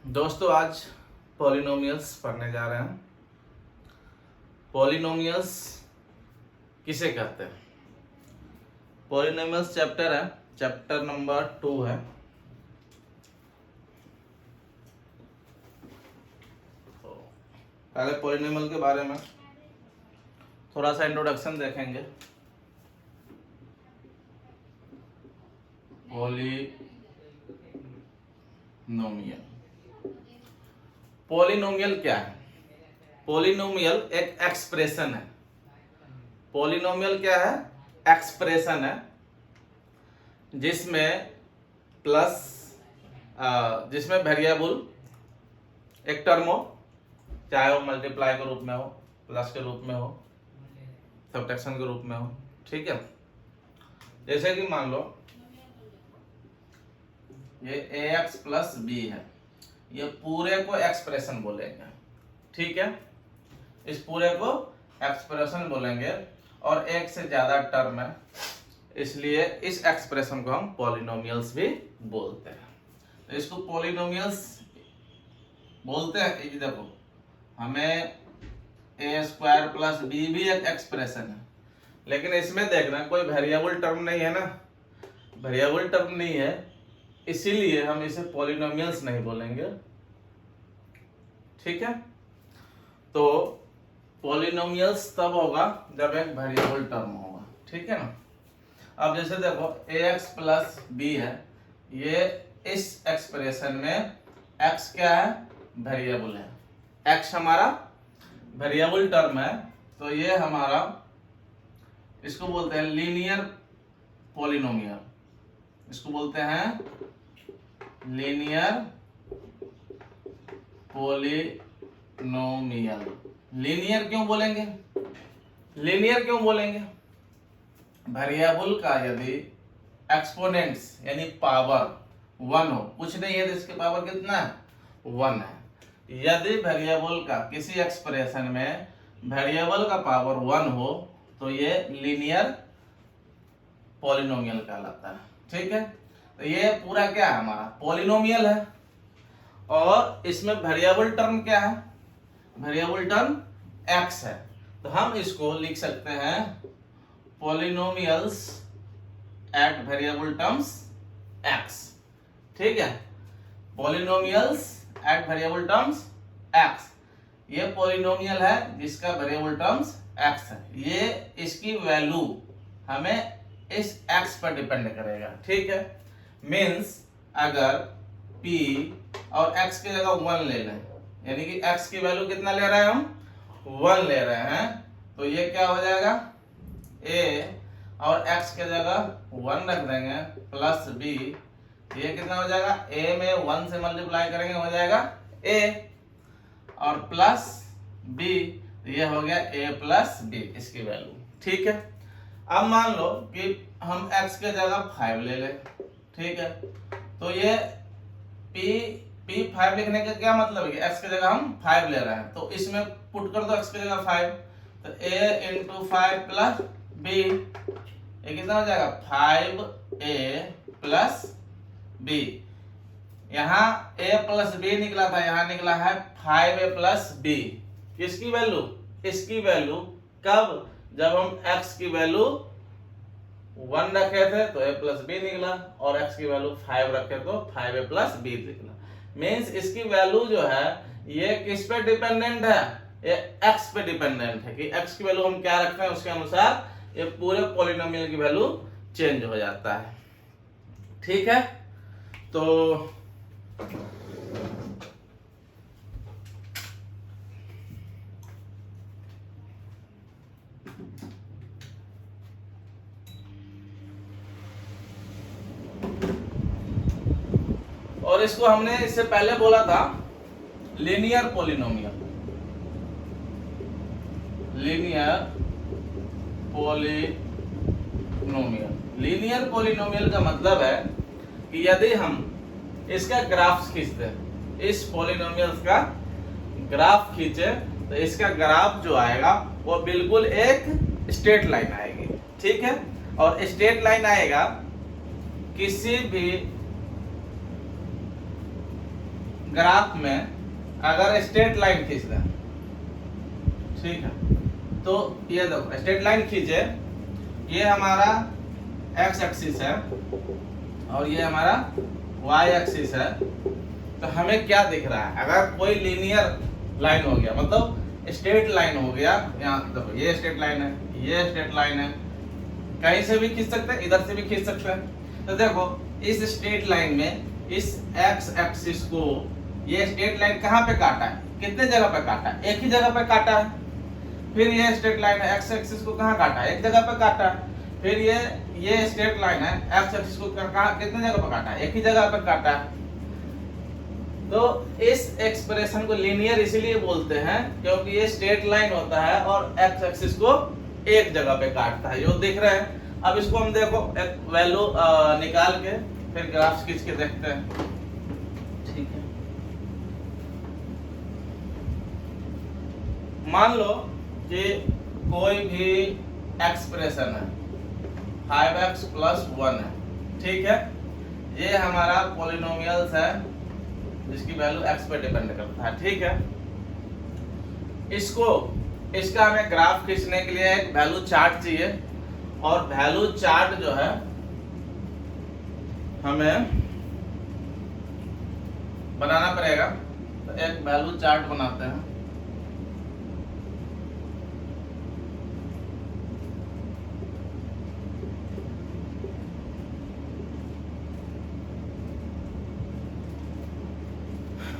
दोस्तों आज पॉलिनोमियल्स पढ़ने जा रहे हैं। पॉलिनोमियल्स किसे कहते हैं? पॉलिनोमियल्स चैप्टर है, चैप्टर नंबर 2 है। तो पहले पॉलिनोमियल के बारे में थोड़ा सा इंट्रोडक्शन देखेंगे। पॉलिनोमियल पॉलिनोमियल क्या है? पॉलिनोमियल एक एक्सप्रेशन है। पॉलिनोमियल क्या है? एक्सप्रेशन है जिसमें जिसमें वेरिएबल एक टर्म हो, चाहे वो मल्टीप्लाई के रूप में हो, प्लस के रूप में हो, सब्ट्रैक्शन के रूप में हो। ठीक है, जैसे कि मान लो ये ax प्लस बी है, ये पूरे को एक्सप्रेशन बोलेंगे। ठीक है, इस पूरे को एक्सप्रेशन बोलेंगे और एक से ज्यादा टर्म है, इसलिए इस एक्सप्रेशन को हम पॉलिनोमियल्स भी बोलते हैं। तो इसको पॉलिनोमियल्स बोलते हैं। ये देखो, हमें ए स्क्वायर प्लस बी भी एक एक्सप्रेशन है, लेकिन इसमें देखना कोई वेरिएबल टर्म नहीं है ना, वेरिएबल टर्म नहीं है, इसीलिए हम इसे पॉलिनोमियल्स नहीं बोलेंगे। ठीक है, तो पॉलिनोमियल्स तब होगा जब एक वेरिएबल टर्म होगा। ठीक है ना। अब जैसे देखो ax प्लस बी है, ये इस एक्सप्रेशन में x क्या है? वेरिएबल है। x हमारा वेरिएबल टर्म है, तो ये हमारा इसको बोलते हैं लीनियर पॉलिनोमियल। इसको बोलते हैं लीनियर पॉलिनोमियल। लीनियर क्यों बोलेंगे? लीनियर क्यों बोलेंगे? वेरिएबल का यदि एक्सपोनेंट्स यानी पावर 1 हो, कुछ नहीं है तो इसके पावर कितना है? 1 है। यदि वेरिएबल का किसी एक्सप्रेशन में वेरिएबल का पावर 1 हो तो ये लीनियर पॉलिनोमियल कहलाता है। ठीक है, तो ये पूरा क्या है? हमारा पॉलिनोमियल है। और इसमें वेरिएबल टर्म क्या है? वेरिएबल टर्म x है, तो हम इसको लिख सकते हैं polynomials at variable terms x। ठीक है, polynomials at variable terms x। ये पॉलिनोमियल है जिसका वेरिएबल टर्म्स x है। ये इसकी वैल्यू हमें इस x पर डिपेंड करेगा। ठीक है, मीन्स अगर p और x की जगह 1 ले लें, यानी कि x की वैल्यू कितना ले रहे हैं हम? 1 ले रहे हैं, तो ये क्या हो जाएगा? a और x के जगह 1 रख देंगे प्लस b, ये कितना हो जाएगा? a में 1 से मल्टीप्लाई करेंगे हो जाएगा a, और प्लस b, ये हो गया a प्लस b इसकी वैल्यू। ठीक है, अब मान लो कि हम x के जगह 5 ले लें। ठीक है, तो ये p5 लिखने का क्या मतलब है कि x की जगह हम 5 ले रहे हैं, तो इसमें पुट कर दो x की जगह 5, तो a इंटू 5 प्लस b, ये कितना हो जाएगा? 5a plus b। यहाँ a प्लस b निकला था, यहाँ निकला है 5a प्लस b। किसकी वैल्यू? इसकी वैल्यू। कब? जब हम x की वैल्यू 1 रखे थे तो a प्लस b निकला, और x की वैल्यू 5 रखे तो 5a प्लस b निकला। मीन्स इसकी वैल्यू जो है ये किस पे डिपेंडेंट है? ये x पे डिपेंडेंट है कि x की वैल्यू हम क्या रखते हैं, उसके अनुसार ये पूरे पॉलिनोमियल की वैल्यू चेंज हो जाता है। ठीक है, तो और इसको हमने इससे पहले बोला था linear polynomial. Linear polynomial, linear polynomial का मतलब है कि यदि हम इसका ग्राफ खींचते हैं, इस पॉलिनोमियल का ग्राफ खींचे, तो इसका ग्राफ जो आएगा वो बिल्कुल एक स्ट्रेट लाइन आएगी। ठीक है, और स्ट्रेट लाइन आएगा किसी भी ग्राफ में अगर स्ट्रेट लाइन खींच दें, ठीक है, तो ये देखो स्ट्रेट लाइन खींचे, ये हमारा एक्स एक्सिस है और ये हमारा वाई एक्सिस है, तो हमें क्या दिख रहा है? अगर कोई लीनियर लाइन हो गया, मतलब स्ट्रेट लाइन हो गया, यहाँ देखो ये स्ट्रेट लाइन है, ये स्ट्रेट लाइन है, कहीं से भी खींच सकते हैं, इधर से भी खींच सकते हैं। तो देखो इस स्ट्रेट लाइन में इस एक्स एक्सिस को, ये स्ट्रेट लाइन कहाँ पे काटा है? कितने जगह पे काटा है? एक ही जगह पे काटा है। फिर ये स्ट्रेट लाइन है, एक्स एक्सिस को कहाँ काटा है? एक जगह पे काटा है। फिर ये स्ट्रेट लाइन है, एक्स एक्सिस को कितने जगह पे काटा है? एक ही जगह पे काटा है। तो इस एक्सप्रेशन को लीनियर इसीलिए बोलते हैं क्योंकि ये स्ट्रेट लाइन होता है और एक्स एक्सिस को एक जगह पे काटता है, जो दिख रहा है। अब इसको हम देखो एक वैल्यू निकाल के फिर ग्राफ खींच के देखते हैं, ठीक है। मान लो कि कोई भी एक्सप्रेशन है 5x + 1 है, ठीक है। ये हमारा पॉलिनोमियल्स है जिसकी वैल्यू x पे डिपेंड करता है, ठीक है। इसका हमें ग्राफ खींचने के लिए एक वैल्यू चार्ट चाहिए, और वैल्यू चार्ट जो है हमें बनाना पड़ेगा। तो एक वैल्यू चार्ट बनाते हैं।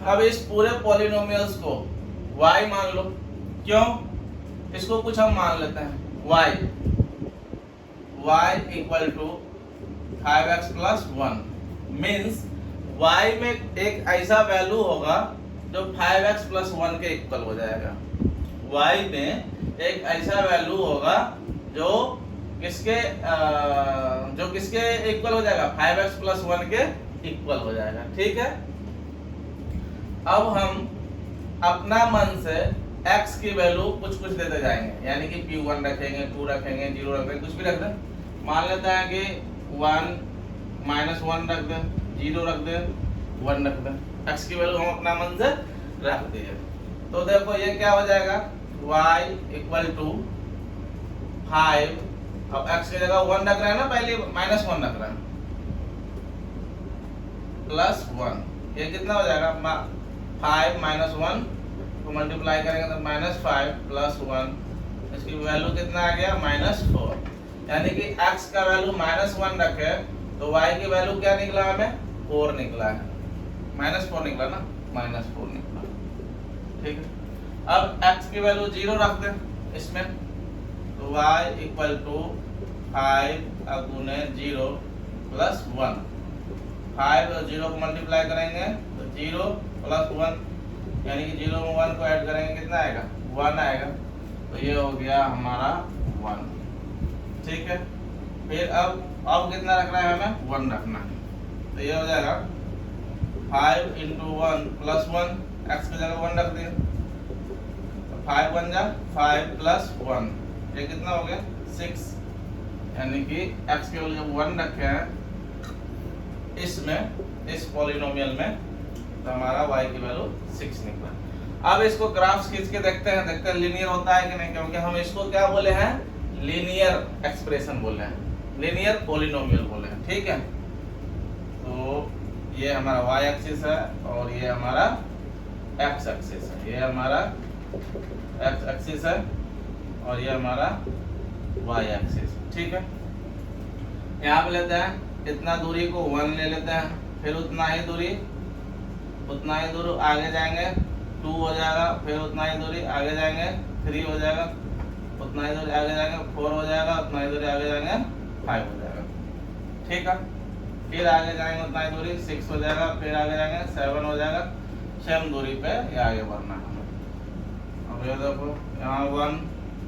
अब इस पूरे पॉलिनोमियल्स को y मान लो, क्यों? इसको कुछ हम मान लेते हैं y = 5x + 1 मीन्स y में एक ऐसा वैल्यू होगा जो 5x + 1 के इक्वल हो जाएगा। y में एक ऐसा वैल्यू होगा जो किसके इक्वल हो जाएगा? 5x + 1 के इक्वल हो जाएगा, ठीक है। अब हम अपना मन से x की वैल्यू कुछ देते जाएंगे, यानी कि p1 रखेंगे, 2 रखेंगे, 0 रखेंगे, कुछ भी रख दें। मान लेते हैं कि 1 - 1 रख दें, 0 रख दें, 1 रख दें। x की वैल्यू हम अपना मन से रख दिए। तो देखो ये क्या हो जाएगा? y = 5, अब x की जगह 1 रख रहे हैं ना, पहले -1 रख रहे हैं, +1, ये कितना हो जाएगा? 5 - 1 को मल्टीप्लाई करेंगे तो -5 + 1, इसकी वैल्यू कितना आ गया? -4। यानी कि x का वैल्यू -1 रखे तो y की वैल्यू क्या निकला? हमें 4 निकला है, -4 निकला ना, -4 निकला, ठीक है। अब x की वैल्यू 0 रख दें इसमें, तो y = 5 * 0 + 1, 5 और 0 को मल्टीप्लाई करेंगे तो 0 + 1, यानी कि 0 में 1 को ऐड करेंगे कितना आएगा? 1 आएगा। तो ये हो गया हमारा 1, ठीक है। फिर अब कितना रखना है हमें? 1 रखना है। तो ये हो जाएगा 5 × 1 + 1, x की जगह 1 रख दिए, तो 5 बन जा 5 + 1, ये कितना हो गया? 6, यानी कि x के जब 1 रखे हैं इसमें, इस पॉलिनोमियल में, तो हमारा y की वैल्यू 6 निकला। अब इसको ग्राफ्स खींच के देखते हैं लीनियर होता है कि नहीं, क्योंकि हम इसको क्या बोले हैं? लीनियर एक्सप्रेशन बोले हैं, लीनियर पॉलिनोमियल बोले हैं, ठीक है। तो ये हमारा y एक्सिस है और ये हमारा x एक्सिस है, ये हमारा x एक्सिस है और ये हमारा y एक्सिस, ठीक है। यहाँ पे लेते हैं इतना दूरी को 1 ले लेते हैं, फिर उतना ही दूरी आगे जाएंगे, 2 हो जाएगा, फिर उतना ही दूरी आगे जाएंगे, 3 हो जाएगा, उतना ही दूरी आगे जाएंगे, 4 हो जाएगा, उतना ही दूरी आगे जाएंगे, 5 हो जाएगा, ठीक है। फिर आगे जाएंगे उतना ही दूरी 6 हो जाएगा, फिर आगे जाएंगे 7 हो जाएगा, सेम दूरी पे ये आगे बढ़ना है। अब ये देखो यहाँ 1,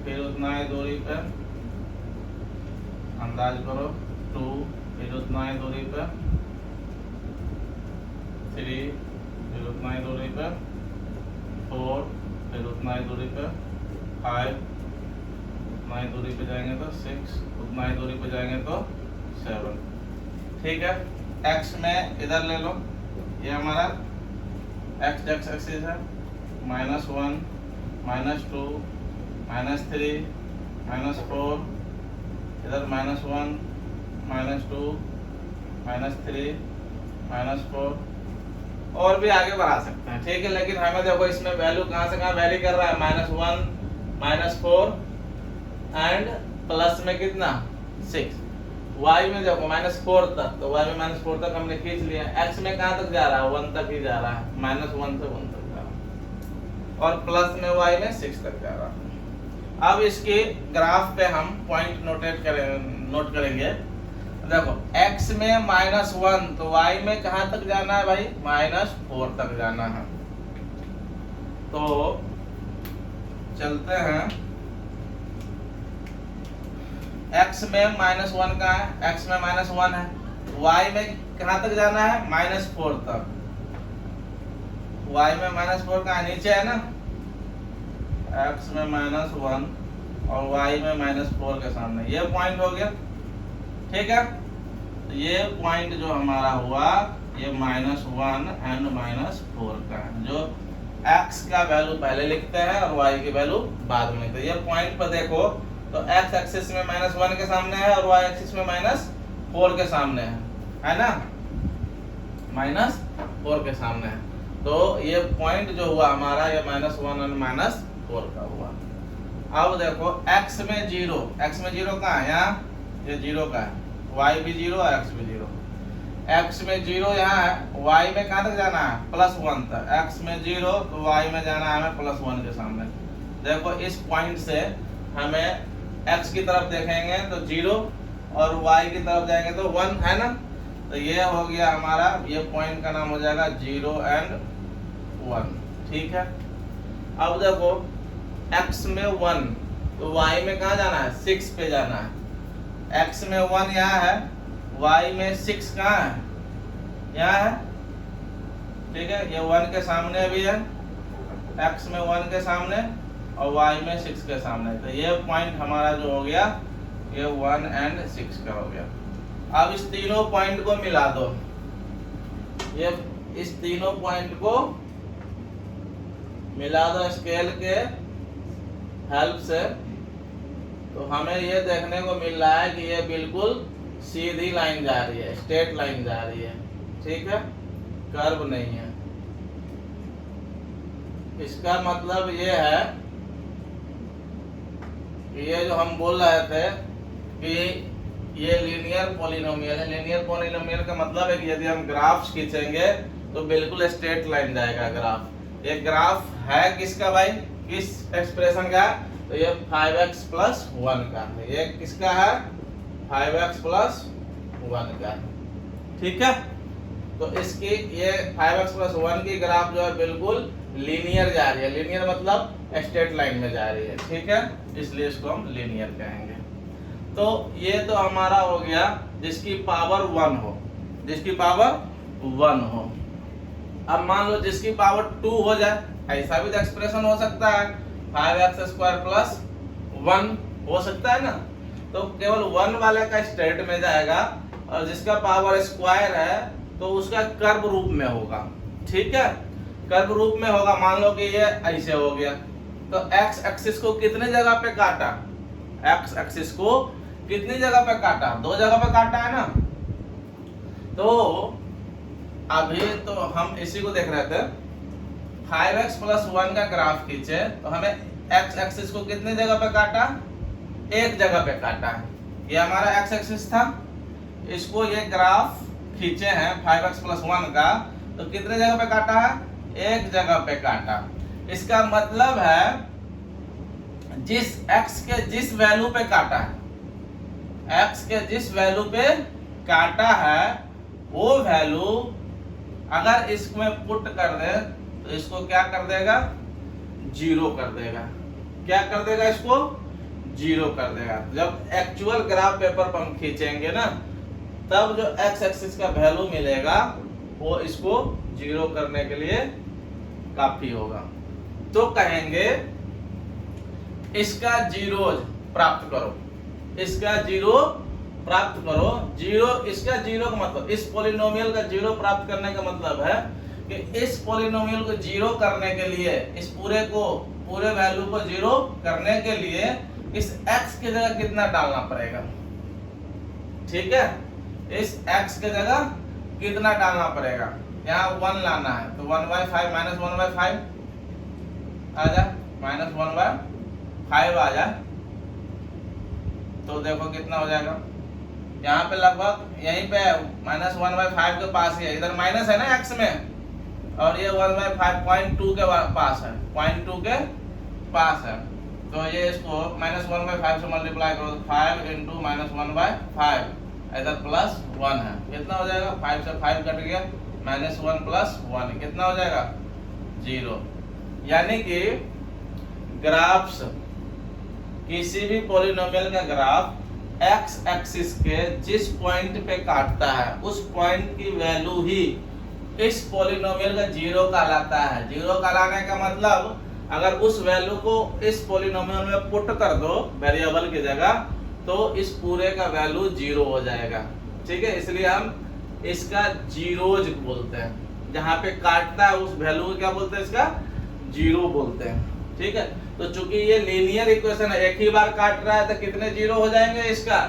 फिर उतना ही दूरी पे अंदाज करो, 2, फिर उतना ही दूरी पे 3, फिर उतना ही दूरी पे 4, फिर उतना ही दूरी पे 5, उतना ही दूरी पे जाएंगे तो 6, उतना ही दूरी पे जाएंगे तो 7, ठीक है। x में इधर ले लो, ये हमारा एक्स एक्सिस है -1 -2 -3 -4, इधर -1 -2 -3 -4, और भी आगे बढ़ा सकते हैं, ठीक है। लेकिन हमें देखो इसमें वैल्यू कहाँ से कहाँ वैरी कर रहा है, -1 -4 एंड प्लस में कितना 6। y में देखो -4 तक, तो y में -4 तक हमने खींच लिया। x में कहाँ तक जा रहा है, 1 तक ही जा रहा है, -1 से 1 तक जा रहा है, और प्लस में y में 6 तक जा रहा है। अब इसके ग्राफ पे हम पॉइंट नोट करेंगे। देखो x में -1, तो y में कहाँ तक जाना है भाई, -4 तक जाना है। तो चलते हैं, x में -1 का है, x में -1 है, y में कहाँ तक जाना है, -4 तक। y में -4 का नीचे है ना, x में -1 और y में -4 के सामने, ये पॉइंट हो गया, ठीक है। तो ये पॉइंट जो हमारा हुआ ये -1 एंड -4 का है, जो x का वैल्यू पहले लिखते हैं और y की वैल्यू बाद में लिखते हैं। ये पॉइंट पर देखो तो x एक्सिस में -1 के सामने है और y एक्सिस में -4 के सामने है ना, -4 के सामने है। तो ये पॉइंट जो हुआ हमारा ये -1 और -4 का हुआ। अब देखो x में 0 कहाँ है, यहाँ ये 0 का है, y भी 0 और x भी 0। x में 0 यहाँ है, y में कहाँ तक जाना है, +1 तक। x में 0 तो y में जाना है हमें +1 के सामने। देखो इस पॉइंट से हमें x की तरफ देखेंगे तो 0 और y की तरफ जाएंगे तो 1 है ना। तो ये हो गया हमारा, ये पॉइंट का नाम हो जाएगा 0 एंड 1, ठीक है। अब देखो x में 1 तो y में कहाँ जाना है, 6 पे जाना है। x में 1 यहाँ है, y में 6 कहाँ है, यहाँ है, ठीक है। ये 1 के सामने भी है, x में 1 के सामने और y में 6 के सामने। तो ये पॉइंट हमारा जो हो गया ये 1 एंड 6 का हो गया। अब इस तीनों पॉइंट को मिला दो, ये इस तीनों पॉइंट को मिला दो स्केल के हेल्प से, तो हमें ये देखने को मिल रहा है कि ये बिल्कुल सीधी लाइन जा रही है, स्ट्रेट लाइन जा रही है, ठीक है, कर्व नहीं है। इसका मतलब ये है कि ये जो हम बोल रहे थे कि ये लीनियर पॉलिनोमियल है। लीनियर पॉलिनोमियल का मतलब है कि यदि हम ग्राफ्स खींचेंगे तो बिल्कुल स्ट्रेट लाइन जाएगा ग्राफ। ये ग्राफ है किसका भाई, किस एक्सप्रेशन का, तो ये 5x + 1 का है। ये किसका है, 5x + 1 का, ठीक है। तो इसकी ये 5x + 1 की ग्राफ जो है बिल्कुल लीनियर जा रही है। लीनियर मतलब स्ट्रेट लाइन में जा रही है, ठीक है, इसलिए इसको हम लीनियर कहेंगे। तो ये तो हमारा हो गया जिसकी पावर 1 हो, जिसकी पावर 1 हो। अब मान लो जिसकी पावर 2 हो जाए, ऐसा भी तो एक्सप्रेशन हो सकता है, 5x² + 1 हो सकता है ना। तो केवल 1 वाले का स्ट्रेट में जाएगा और जिसका पावर स्क्वायर है तो उसका कर्व रूप में होगा, ठीक है, कर्व रूप में होगा। मान लो कि ये ऐसे हो गया, तो x एक्सिस को कितने जगह पे काटा, x एक्सिस को कितनी जगह पे काटा, 2 जगह पे काटा है ना। तो अभी तो हम इसी को देख रहे थे, 5x + 1 का ग्राफ खींचे तो हमें x एक्सिस को कितनी जगह पे काटा, एक जगह पे काटा है। ये हमारा x एक्सिस था, इसको ये ग्राफ खींचे हैं 5x + 1 का, तो कितने जगह पे काटा है, एक जगह पे काटा। इसका मतलब है जिस x के जिस वैल्यू पे काटा है, x के जिस वैल्यू पे काटा है वो वैल्यू अगर इसमें पुट कर दे तो इसको क्या कर देगा, 0 कर देगा। क्या कर देगा, इसको 0 कर देगा। जब एक्चुअल ग्राफ पेपर पर हम खींचेंगे ना, तब जो x एक्सिस का वैल्यू मिलेगा वो इसको 0 करने के लिए काफी होगा। तो कहेंगे इसका 0 प्राप्त करो, इसका 0 प्राप्त करो। 0, इसका 0 का मतलब, इस पॉलिनोमियल का 0 प्राप्त करने का मतलब है कि इस पॉलिनोमियल को जीरो करने के लिए, इस पूरे वैल्यू को जीरो करने के लिए इस x की जगह कितना डालना पड़ेगा। ठीक है, इस x की जगह कितना डालना पड़ेगा, यहाँ 1 लाना है तो 1/5 माइनस 1/5 आ जाए, माइनस 1/5 आ जाए, तो देखो कितना हो जाएगा। यहाँ पे लगभग यहीं पे माइनस 1/5 के पास ही है, इधर माइनस है ना x में, और ये 1/5 0.2 के पास है, 0.2 के पास है, तो ये इसको माइनस 1/5 से मल्टीप्लाई करो, 5 इंटू माइनस 1/5, इधर प्लस 1 है, कितना हो जाएगा, 5 से 5 कट गया, माइनस 1 प्लस 1 कितना हो जाएगा, 0। यानी कि ग्राफ्स, किसी भी पॉलिनोमियल का ग्राफ x एक्सिस के जिस पॉइंट पे काटता है उस पॉइंट की वैल्यू ही इस पॉलिनोमियल का जीरो कहलाता है। जीरो कहलाने का मतलब अगर उस वैल्यू को इस पॉलिनोमियल में पुट कर दो वेरिएबल की जगह, तो इस पूरे का वैल्यू जीरो हो जाएगा। ठीक है, इसलिए हम इसका जीरोज बोलते हैं, जहां पे काटता है उस वैल्यू को क्या बोलते हैं, इसका जीरो बोलते हैं। ठीक है, तो चूंकि ये लीनियर इक्वेशन है, एक ही बार काट रहा है तो कितने जीरो हो जाएंगे, इसका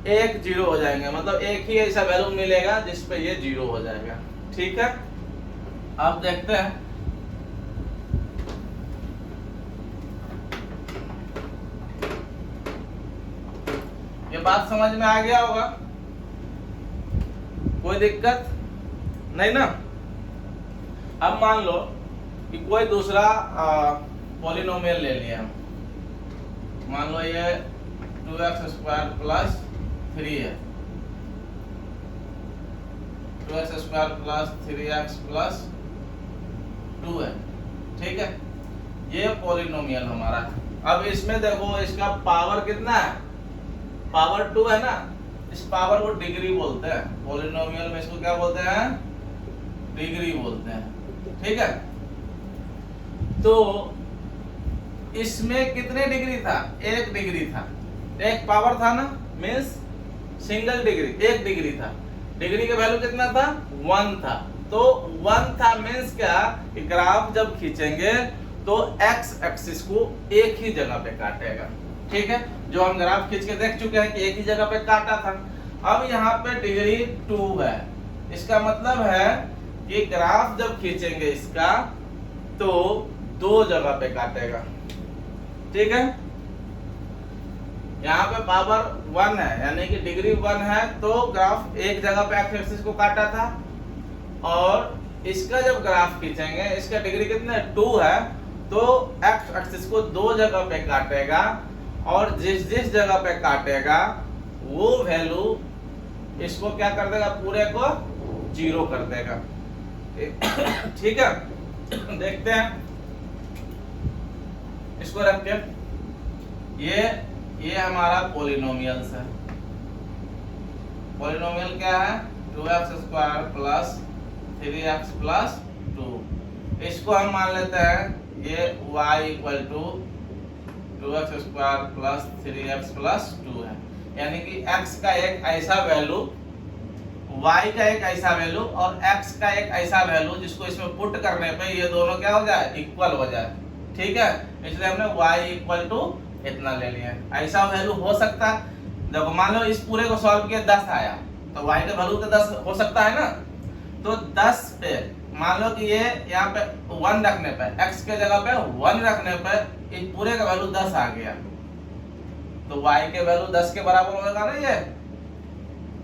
एक जीरो हो जाएंगे, मतलब एक ही ऐसा वैल्यू मिलेगा जिस पे ये जीरो हो जाएगा। ठीक है, अब देखते हैं ये बात समझ में आ गया होगा, कोई दिक्कत नहीं ना। अब मान लो कि कोई दूसरा पॉलिनोमियल ले लिया, मान लो ये 2x² प्लस 3 है, 2x² प्लस 3x प्लस 2 है। ठीक है, ये पॉलिनोमियल हमारा है। अब इसमें देखो इसका पावर कितना है, पावर 2 है ना, इस पावर को डिग्री बोलते हैं, पॉलिनोमियल में इसको क्या बोलते हैं, डिग्री बोलते हैं। ठीक है, तो इसमें कितने डिग्री था, 1 डिग्री था, एक पावर था ना, मींस सिंगल डिग्री, 1 डिग्री था, डिग्री का वैल्यू कितना था, 1 था, तो 1 था मींस क्या, ग्राफ जब खींचेंगे तो x एक्सिस को एक ही जगह पे काटेगा। ठीक है, जो हम ग्राफ खींच के देख चुके हैं कि एक ही जगह पे काटा था। अब यहाँ पे डिग्री 2 है, इसका मतलब है कि ग्राफ जब खींचेंगे इसका तो 2 जगह पे काटेगा। ठीक है, यहाँ पे पावर 1 है, यानी कि डिग्री 1 है, तो ग्राफ एक जगह पे x एक्सिस को काटा था, और इसका जब ग्राफ खींचेंगे, इसका डिग्री कितना है, 2 है, तो x एक्सिस को 2 जगह पे काटेगा, और जिस जिस जगह पे काटेगा वो वैल्यू इसको क्या कर देगा, पूरे को जीरो कर देगा। ठीक है, देखते हैं इसको रख के, ये हमारा पॉलिनोमियल्स है। पॉलिनोमियल क्या है, 2x² प्लस 3x प्लस 2। इसको हम मान लेते हैं ये y equal to 2x² plus 3x plus 2 है, यानी कि x का एक ऐसा वैल्यू, y का एक ऐसा वैल्यू और x का एक ऐसा वैल्यू जिसको इसमें पुट करने पे ये दोनों क्या हो जाए, इक्वल हो जाए। ठीक है, इसलिए हमने y इक्वल टू इतना ले लिया। ऐसा वैल्यू हो सकता है, देखो मान लो इस पूरे को सॉल्व किया 10 आया, तो y का वैल्यू तो 10 हो सकता है ना, तो 10 पे मान लो कि ये यहाँ पे 1 रखने पे, x के जगह पे 1 रखने पे इस पूरे का वैल्यू 10 आ गया, तो y के वैल्यू 10 के बराबर होगा ना, ये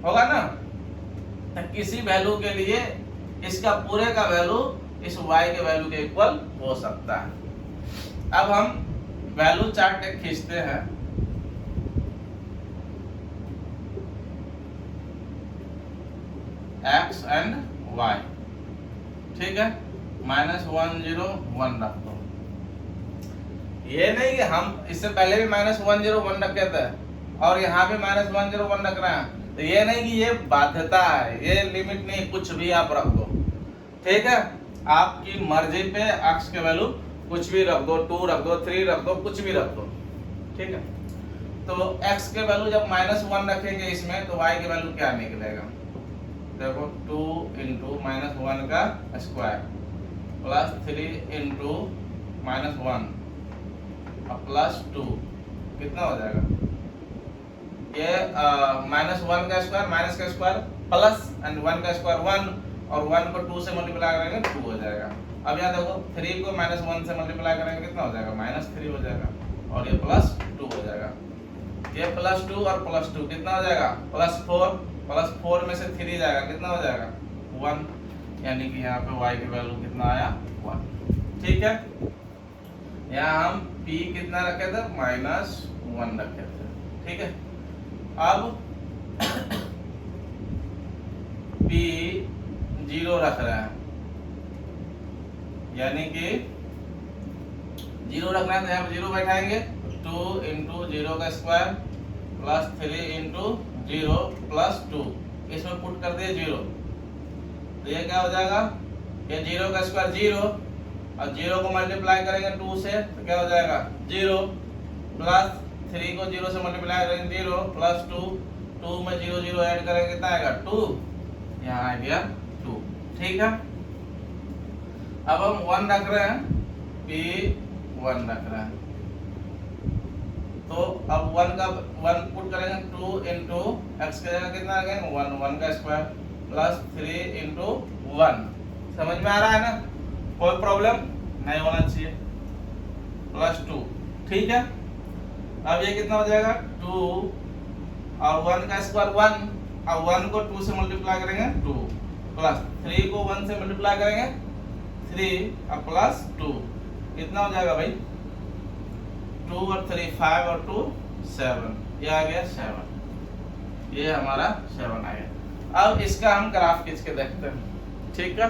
होगा ना। तो किसी वैल्यू के लिए इसका पूरे का वैल्यू इस y के वैल्यू के इक्वल हो सकता है। अब हम वैल्यू चार्ट एक खींचते हैं, x एंड y। ठीक है, -1 0 1 रख दो। ये नहीं कि हम इससे पहले भी -1 0 1 रखे थे और यहाँ भी -1 0 1 रख रहे हैं, तो ये नहीं कि ये बाध्यता है, ये लिमिट नहीं, कुछ भी आप रख दो। ठीक है, आपकी मर्जी पे x के वैल्यू कुछ भी रख दो, 2 रख दो, 3 रख दो, कुछ भी रख दो। ठीक है, तो x के वैल्यू जब -1 रखेंगे इसमें, तो y के वैल्यू क्या निकलेगा, देखो 2 इंटू माइनस 1 का square plus 3 into minus 1 plus 2 कितना हो जाएगा? ये माइनस 1 का स्क्वायर माइनस का स्क्वायर प्लस एंड 1 का स्क्वायर 1 और 1 को 2 से मल्टीप्लाई करेंगे 2 हो जाएगा। अब यहाँ देखो 3 को माइनस 1 से मल्टीप्लाई करेंगे कितना हो जाएगा? माइनस 3 हो जाएगा और ये प्लस 2 हो जाएगा। ये प्लस 2 और प्लस 2 कितना हो जाएगा? प्लस 4 में से 3 जाएगा कितना हो जाएगा? 1, यानी कि यहाँ पे y की वैल्यू कितना आया? 1। ठीक है, यहाँ हम p कितना रखे थे? -1 रखे थे। ठीक है, अब p 0 रख रहे हैं, यानी कि 0 रखना है तो यहाँ पे 0 बैठाएंगे। 2 इंटू 0 का स्क्वायर प्लस 3 इंटू 0 प्लस 2, इसमें पुट कर दिए 0, तो ये क्या हो जाएगा? ये 0 का स्क्वायर 0 और 0 को मल्टीप्लाई करेंगे 2 से तो क्या हो जाएगा? 0 प्लस 3 को 0 से मल्टीप्लाई करेंगे 0 प्लस 2 में 0 0 ऐड करेंगे कितना आएगा? 2, यहाँ आ गया 2। ठीक है, अब हम 1 रख रहे हैं, p 1 रख रहे हैं, तो अब 1 पुट करेंगे 2 इंटू एक्स की जगह कितना आ गया? 1 का स्क्वायर प्लस 3 इंटू 1। समझ में आ रहा है ना? कोई प्रॉब्लम नहीं होना चाहिए। प्लस 2। ठीक है, अब ये कितना हो जाएगा? 2 और 1 का स्क्वायर 1 और 1 को 2 से मल्टीप्लाई करेंगे 2 प्लस 3 को 1 से मल्टीप्लाई करेंगे 3 और प्लस 2 कितना हो जाएगा भाई? 2 और 3 5 और 2 7, ये आ गया 7, ये हमारा 7 आ गया। अब इसका हम ग्राफ खींच के देखते हैं। ठीक है,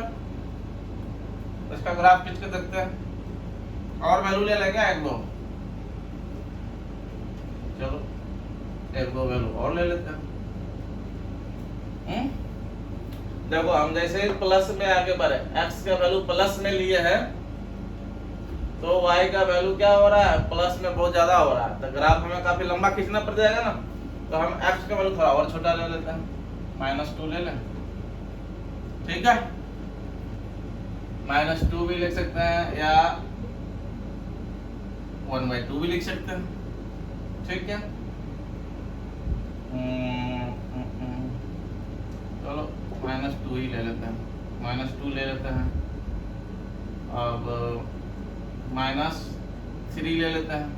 इसका ग्राफ खींच के देखते हैं और वैल्यू ले लेंगे 1-2, चलो 1-2 वैल्यू और ले लेते हैं। देखो हम जैसे प्लस में आगे बढ़े, x का वैल्यू प्लस में लिए है तो y का वैल्यू क्या हो रहा है? प्लस में बहुत ज्यादा हो रहा है, तो ग्राफ हमें काफी लंबा खींचना पड़ जाएगा ना, तो हम x का वैल्यू थोड़ा और छोटा ले लेते हैं, -2 ले लें। ठीक है, -2 भी लिख सकते हैं या 1/2 भी लिख सकते हैं। ठीक है, चलो -2 ही ले लेते हैं, -2 ले लेते हैं। अब -3 ले लेते हैं,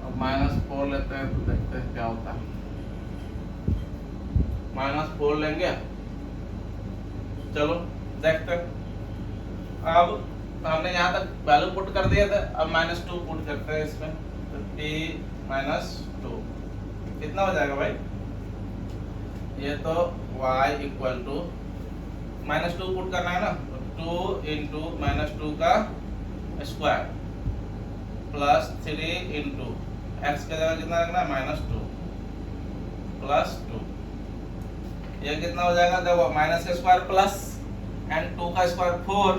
अब -4 लेते हैं, तो देखते हैं क्या होता है। -4 लेंगे, चलो देखते हैं। अब हमने यहाँ तक वैल्यू पुट कर दिया था, अब -2 पुट करते हैं इसमें, तो t-2 कितना हो जाएगा भाई? ये तो y इक्वल टू -2 पुट करना है ना, तो 2 इंटू -2 का स्क्वायर प्लस 3 इंटू एक्स की जगह कितना रखना है? -2 प्लस 2, ये कितना हो जाएगा? देखो माइनस का स्क्वायर प्लस एंड 2 का स्क्वायर 4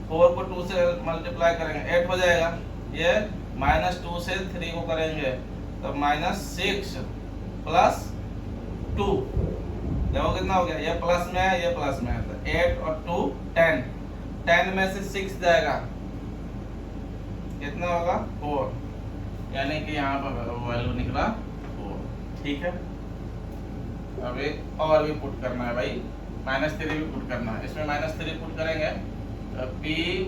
को 2 से मल्टीप्लाई करेंगे 8 हो जाएगा। ये -2 से 3 को करेंगे तो -6 प्लस 2, देखो कितना हो गया? ये प्लस में है, ये प्लस में है, तो 8 और 2 10, 10 में से 6 जाएगा कितना होगा? 4, यानी कि यहाँ पर वैल्यू निकला 4। ठीक है, अब एक और भी पुट करना है भाई, -3 भी पुट करना है। इसमें -3 पुट करेंगे तो p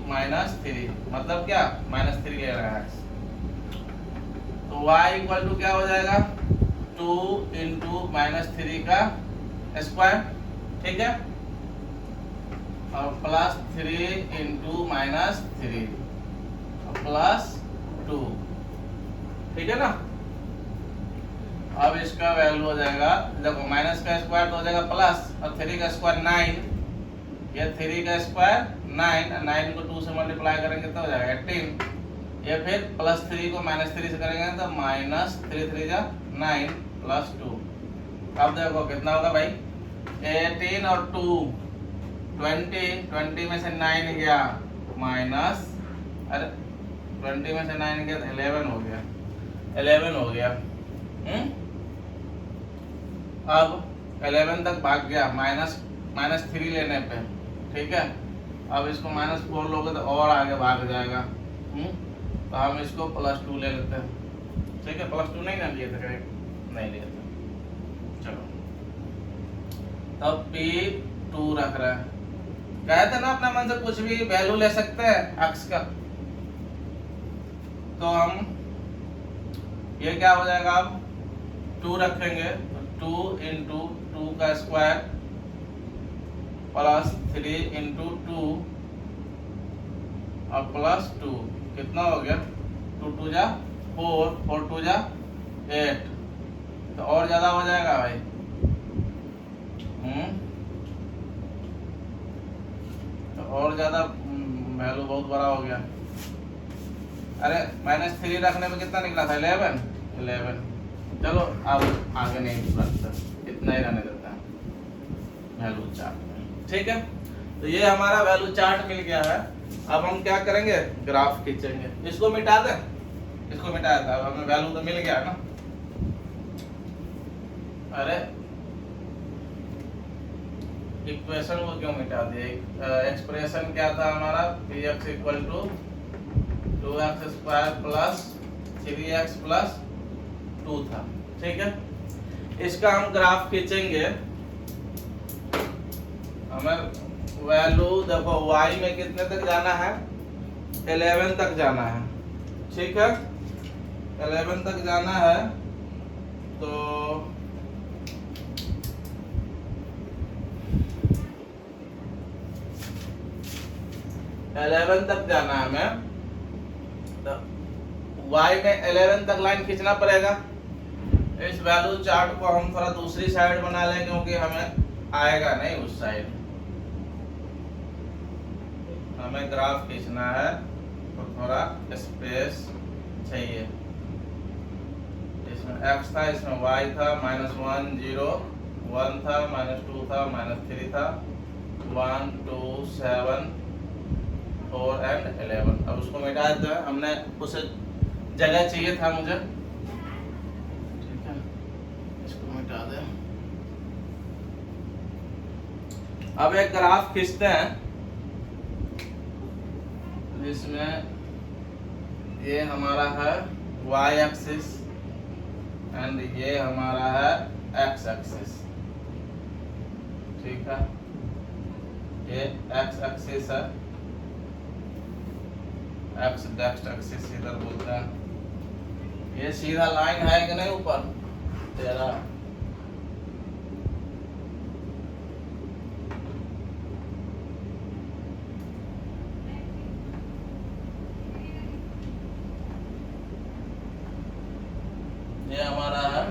-3 मतलब क्या? -3 ले रहा है, तो y इक्वल टू क्या हो जाएगा? 2 इंटू -3 का स्क्वायर, ठीक है, और प्लस 3 इंटू -3 प्लस 2, ठीक है ना। अब इसका वैल्यू हो जाएगा, देखो माइनस का स्क्वायर तो हो जाएगा प्लस और 3 का स्क्वायर 9, ये 3 का स्क्वायर 9 को 2 से मल्टीप्लाई करेंगे तो हो जाएगा 18, ये फिर +3 को -3 से करेंगे तो -3 3 जा 9 प्लस 2। अब देखो कितना होगा भाई? 18 और 2 20 में से 9 गया माइनस, अरे 20 में से 9 गया तो 11 हो गया, 11 हो गया। अब 11 तक भाग गया माइनस 3 लेने पे, ठीक है। अब इसको -4 लोगे तो और आगे भाग जाएगा। तो हम इसको +2 ले लेते हैं, ठीक है। +2 नहीं ना लिए थे, नहीं लिए थे, चलो। तब P2 रख रहे हैं। कहते ना अपने मन से कुछ भी वैल्यू ले सकते हैं x का। तो हम ये क्या हो जाएगा, अब 2 रखेंगे तो 2 × 2 का स्क्वायर प्लस 3 × 2 और +2 कितना हो गया, 2 2 जा 4, 4 2 जा 8, तो और ज्यादा हो जाएगा भाई। तो और ज्यादा वैल्यू बहुत बड़ा हो गया। अरे -3 रखने में कितना निकला था, 11। चलो अब आगे नहीं रखते, इतना ही रहने देता है वैल्यू चार्ट में, ठीक है। तो ये हमारा वैल्यू चार्ट मिल गया है। अब हम क्या करेंगे, ग्राफ खींचेंगे। इसको मिटा दें, इसको मिटा देता है, हमें वैल्यू तो मिल गया ना। अरे इक्वेशन को क्यों मिटा दिए, एक्सप्रेशन क्या था हमारा, px = 2x² + 3x + 2 था, ठीक है। इसका हम ग्राफ खींचेंगे। हमें वैल्यू देखो y में कितने तक जाना है, 11 तक जाना है, ठीक है। 11 तक जाना है तो 11 तक जाना है हमें, तो y में 11 तक लाइन खींचना पड़ेगा। इस वैल्यू चार्ट को हम थोड़ा दूसरी साइड बना लें, क्योंकि हमें आएगा नहीं उस साइड, हमें ग्राफ खींचना है तो थोड़ा स्पेस चाहिए। इसमें x था, इसमें y था, -1 0 1 था, -2 था, -3 था, 1 2 7 4 और 11। अब उसको मिटा देते हैं, हमने उसे जगह चाहिए था मुझे, ठीक है। इसको मिटा दें। अब एक ग्राफ खींचते हैं, इसमें ये हमारा है y एक्सिस एंड ये हमारा है x एक्सिस, ठीक है। ये x एक्सिस है, x एक्सिस इधर बोलते हैं। ये सीधा लाइन है कि नहीं ऊपर तेरा, ये हमारा है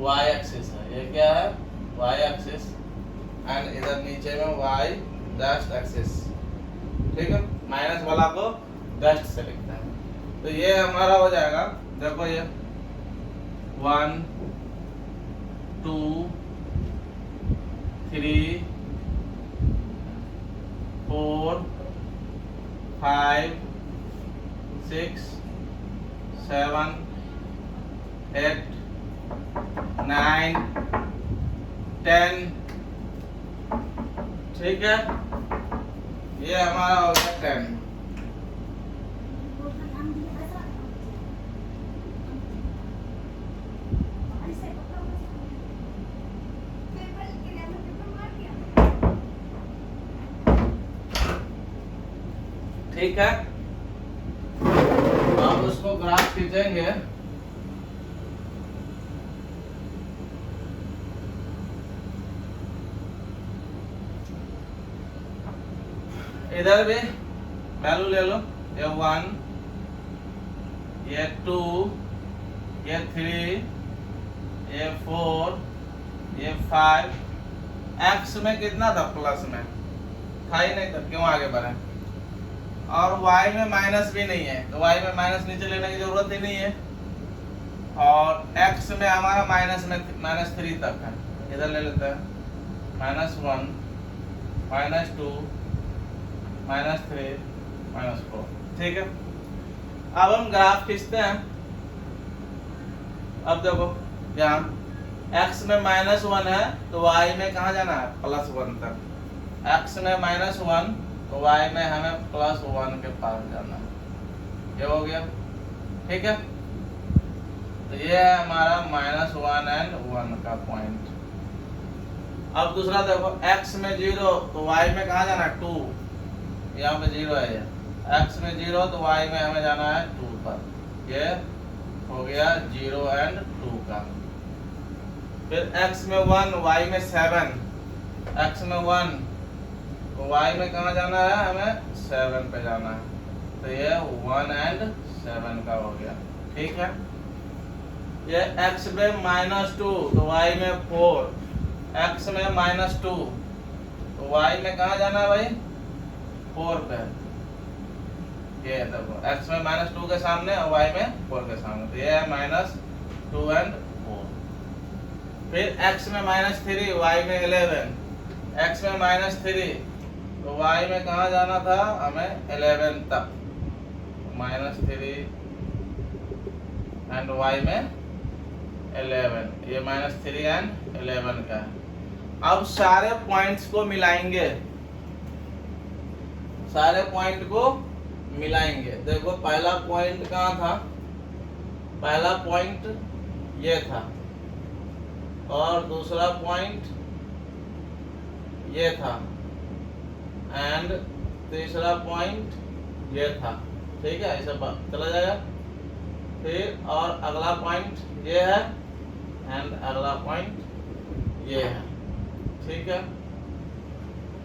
y एक्सिस है, ये क्या है y एक्सिस एंड इधर नीचे में y डैश एक्सिस, ठीक है। माइनस वाला को डैश से लिखते हैं। तो ये हमारा हो जाएगा, देखो ये 1 2 3 4 5 6 7 8 9 10, ठीक है। ये हमारा हो गया 10। ठीक है, अब उसको ग्राफ खींचेंगे। इधर भी वैल्यू ले लो, ये 1 ये 2 ये 3 ये 4 ये 5। एक्स में कितना था, प्लस में था ही नहीं, तो क्यों आगे बढ़े। और y में माइनस भी नहीं है, तो y में माइनस नीचे लेने की जरूरत ही नहीं है। और x में हमारा -3 तक है, इधर ले लेते हैं -1 -2 -3 -4, ठीक है। अब हम ग्राफ खींचते हैं। अब देखो यहाँ x में -1 है तो y में कहाँ जाना है, +1 तक। x में -1 तो y में हमें +1 के पास जाना है। ये हो गया, ठीक है। तो ये है हमारा -1 and 1 का पॉइंट। अब दूसरा देखो x में 0 तो y में कहाँ जाना है, 2। यहाँ पे 0 है, ये x में 0 तो y में हमें जाना है 2 पर। ये हो गया 0 and 2 का। फिर x में 1 y में 7, x में 1 तो y में कहाँ जाना है, हमें 7 पे जाना है। तो ये 1 and 7 का हो गया, ठीक है। ये x में -2 तो y में 4, x में -2 तो y में कहाँ जाना है भाई, 4 पे। ये देखो x में -2 के सामने और y में 4 के सामने, तो ये है -2 and 4। फिर x में -3 y में 11, x में -3 तो y में कहाँ जाना था, हमें 11 तक। -3 and y में 11, ये -3 and 11 का है। अब सारे पॉइंट्स को मिलाएंगे, सारे पॉइंट को मिलाएंगे। देखो पहला पॉइंट कहाँ था, पहला पॉइंट ये था और दूसरा पॉइंट ये था एंड तीसरा पॉइंट ये था, ठीक है। ऐसे चला जाएगा। फिर और अगला पॉइंट ये है एंड अगला पॉइंट ये है, ठीक है।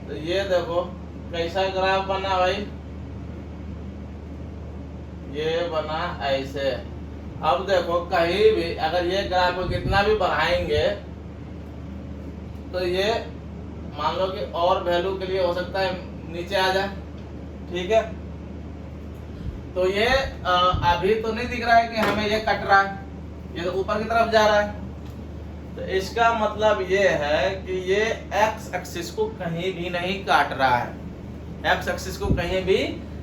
तो ये देखो कैसा ग्राफ बना भाई, ये बना ऐसे। अब देखो कहीं भी अगर ये ग्राफ को कितना भी बढ़ाएंगे तो ये मान लो कि और वैल्यू के लिए हो सकता है नीचे आ जाए, ठीक है। तो ये अभी तो नहीं दिख रहा है कि हमें ये कट रहा है, ये तो ऊपर की तरफ जा रहा है। तो इसका मतलब ये है कि ये x एक्सिस को कहीं भी नहीं काट रहा है, x एक्सिस को कहीं भी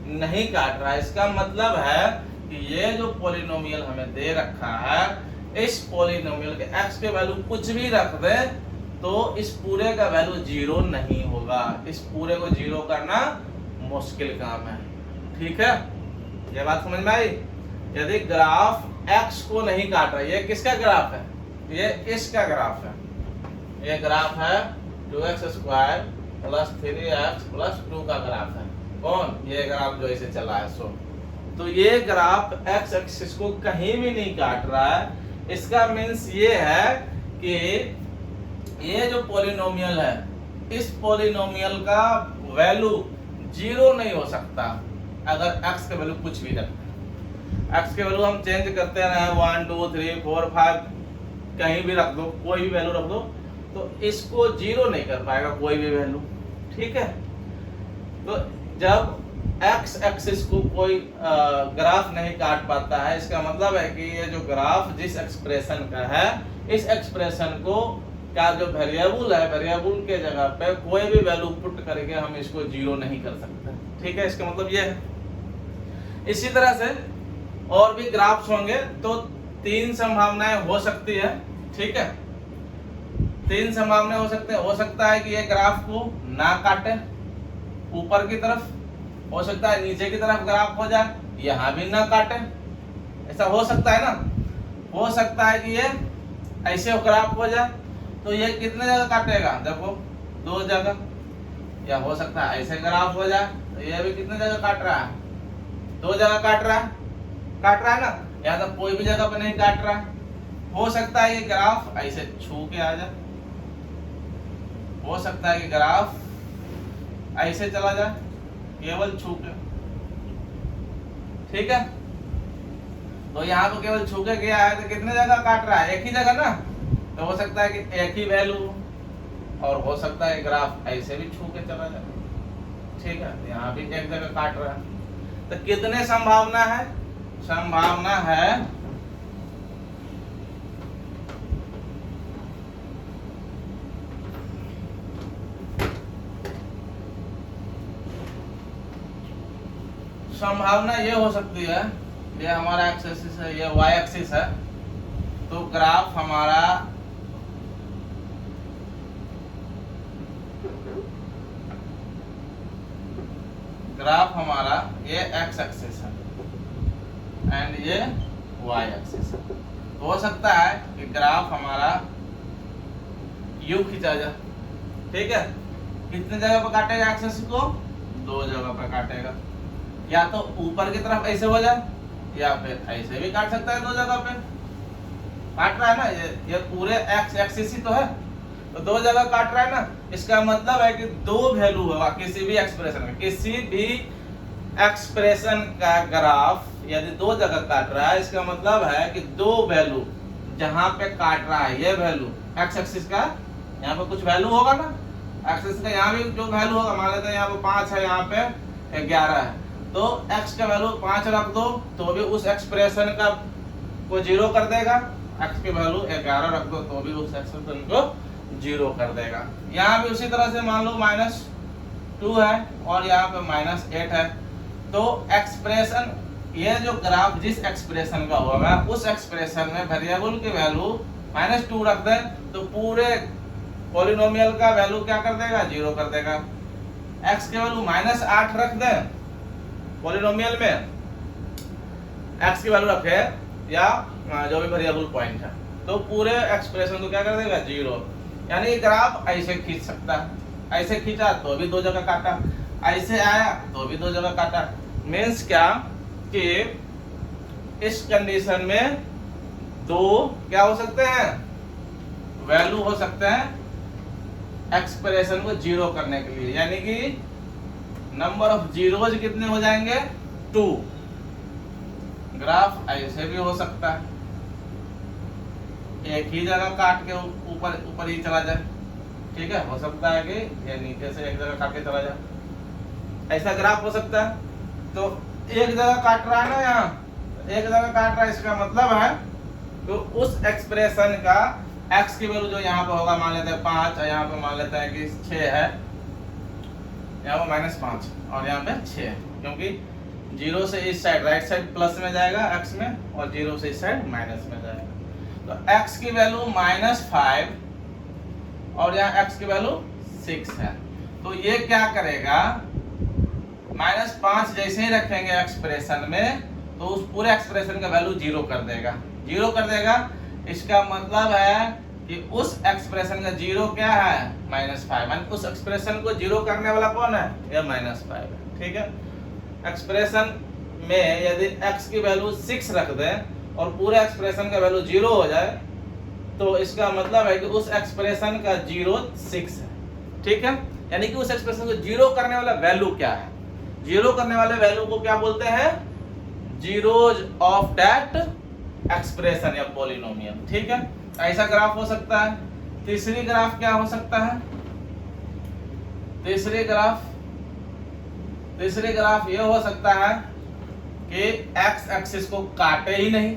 नहीं काट रहा है। इसका मतलब है कि ये जो पॉलिनोमियल हमें दे रखा है, इस पॉलिनोमियल के x के वैल्यू कुछ भी रख दे तो इस पूरे का वैल्यू 0 नहीं होगा। इस पूरे को 0 करना मुश्किल काम है, ठीक है। ये बात समझ में आई। यदि ग्राफ x को नहीं काट रहा, ये किसका ग्राफ है, ये इसका ग्राफ है। ये ग्राफ है 2x² + 3x + 2 का ग्राफ है। कौन, ये ग्राफ जो ऐसे चला है सो। तो ये ग्राफ x एक्सिस को कहीं भी नहीं काट रहा है। इसका मीन्स ये है कि ये जो पॉलिनोमियल है, इस पॉलिनोमियल का वैल्यू 0 नहीं हो सकता अगर x का वैल्यू कुछ भी रखते। x के वैल्यू हम चेंज करते रहे 1 2 3 4 5 कहीं भी रख दो, कोई भी वैल्यू रख दो, तो इसको 0 नहीं कर पाएगा कोई भी वैल्यू, ठीक है। तो जब x एक्सिस को कोई ग्राफ नहीं काट पाता है, इसका मतलब है कि ये जो ग्राफ जिस एक्सप्रेशन का है, इस एक्सप्रेशन को का जो वेरिएबल है, वेरिएबल के जगह पे कोई भी वैल्यू पुट करके हम इसको 0 नहीं कर सकते, ठीक है। इसका मतलब ये है। इसी तरह से और भी ग्राफ्स होंगे तो 3 संभावनाएं हो सकती है, ठीक है। 3 संभावनाएं हो सकते हैं। हो सकता है कि ये ग्राफ को ना काटे ऊपर की तरफ, हो सकता है नीचे की तरफ ग्राफ हो जाए, यहाँ भी ना काटे, ऐसा हो सकता है ना। हो सकता है कि ये ऐसे ग्राफ हो जाए, तो ये कितने जगह काटेगा, देखो 2 जगह। या हो सकता है ऐसे ग्राफ हो जाए, तो ये भी कितने जगह काट रहा है, 2 जगह काट रहा है ना। या तो कोई भी जगह पे नहीं काट रहा है। हो सकता है ये ग्राफ ऐसे छू के आ जाए, हो सकता है कि ग्राफ ऐसे चला जाए केवल छू के, ठीक है। तो यहाँ को केवल छू के गया है तो कितने जगह काट रहा है, एक ही जगह ना। तो हो सकता है कि एक ही वैल्यू, और हो सकता है ग्राफ ऐसे भी छू के चला जाए, ठीक है। यहाँ भी एक जगह काट रहा है। तो कितने संभावना है, संभावना है संभावना ये हो सकती है, ये हमारा एक्सिस है, ये y एक्सिस है, तो ग्राफ हमारा ये एक्स एक्सिस है एंड ये वाई एक्सिस है। तो हो सकता है कि ग्राफ हमारा यू खींचा जा, ठीक है। कितने जगह पर काटेगा एक्सिस को? 2 जगह पर काटेगा। या तो ऊपर की तरफ ऐसे हो जाए या फिर ऐसे भी काट सकता है 2 जगह पे। काट रहा है ना, ये पूरे एक्स एक्सिस ही तो है, तो 2 जगह काट रहा है ना। इसका मतलब है कि 2 वैल्यू होगा किसी भी एक्सप्रेशन में। किसी भी एक्सप्रेशन का ग्राफ यदि 2 जगह काट रहा है, इसका मतलब है कि 2 वैल्यू जहां पे काट रहा है, ये वैल्यू एक्स एक्सिस का यहाँ पे कुछ वैल्यू होगा ना, एक्सिस का यहाँ भी जो वैल्यू होगा, मान लेते हैं यहाँ पे 5 है, यहाँ पे 11 है, तो x का वैल्यू 5 रख दो तो भी उस एक्सप्रेशन का को 0 कर देगा। x की वैल्यू 11 रख दो तो भी उस एक्सप्रेशन को 0 कर देगा। यहाँ भी उसी तरह से मान लो -2 है और यहाँ पे -8 है, तो एक्सप्रेशन ये जो ग्राफ जिस एक्सप्रेशन का होगा उस एक्सप्रेशन में वेरिएबल की वैल्यू -2 रख दे तो पूरे पॉलिनोमियल का वैल्यू क्या कर देगा? 0 कर देगा। x की वैल्यू -8 रख दे पॉलिनोमियल में, x की वैल्यू रखे या जो भी वेरिएबल पॉइंट है, तो पूरे एक्सप्रेशन को क्या कर देगा? 0। यानी ग्राफ ऐसे खींच सकता है, ऐसे खींचा तो भी 2 जगह काटा, ऐसे आया तो भी 2 जगह काटा। मीन्स क्या कि इस कंडीशन में 2 क्या हो सकते हैं? वैल्यू हो सकते हैं एक्सप्रेशन को 0 करने के लिए, यानी कि नंबर ऑफ जीरोज कितने हो जाएंगे? 2। ग्राफ ऐसे भी हो सकता है, एक ही जगह काट के ऊपर ही चला जाए, ठीक है। हो सकता है कि ये नीचे से एक जगह काट के चला जाए, ऐसा ग्राफ हो सकता है। तो एक जगह काट रहा है ना, यहाँ एक जगह काट रहा है, इसका मतलब है तो उस एक्सप्रेशन का x की वैल्यू जो यहाँ पे होगा, मान लेते हैं 5 और यहाँ पे मान लेते हैं कि 6 है, यहाँ पे -5 और यहाँ पे 6, क्योंकि 0 से इस साइड राइट साइड प्लस में जाएगा x में और 0 से इस साइड माइनस में जाएगा। तो x की वैल्यू -5 और यहाँ x की वैल्यू 6 है, तो ये क्या करेगा? -5 जैसे ही रखेंगे एक्सप्रेशन में तो उस पूरे एक्सप्रेशन का वैल्यू 0 कर देगा, 0 कर देगा। इसका मतलब है कि उस एक्सप्रेशन का 0 क्या है? -5, यानी उस एक्सप्रेशन को 0 करने वाला कौन है? यह -5 है, ठीक है। एक्सप्रेशन में यदि x की वैल्यू 6 रख दें और पूरे एक्सप्रेशन का वैल्यू 0 हो जाए तो इसका मतलब है कि उस एक्सप्रेशन का 0 6 है, ठीक है। यानी कि उस एक्सप्रेशन को 0 करने वाला वैल्यू क्या है? 0 करने वाले वैल्यू को क्या बोलते हैं? जीरोज ऑफ दैट एक्सप्रेशन या पॉलिनोमियल, ठीक है। ऐसा ग्राफ हो सकता है। तीसरी ग्राफ क्या हो सकता है? तीसरी ग्राफ ये हो सकता है कि एक्स एक्सिस को काटे ही नहीं।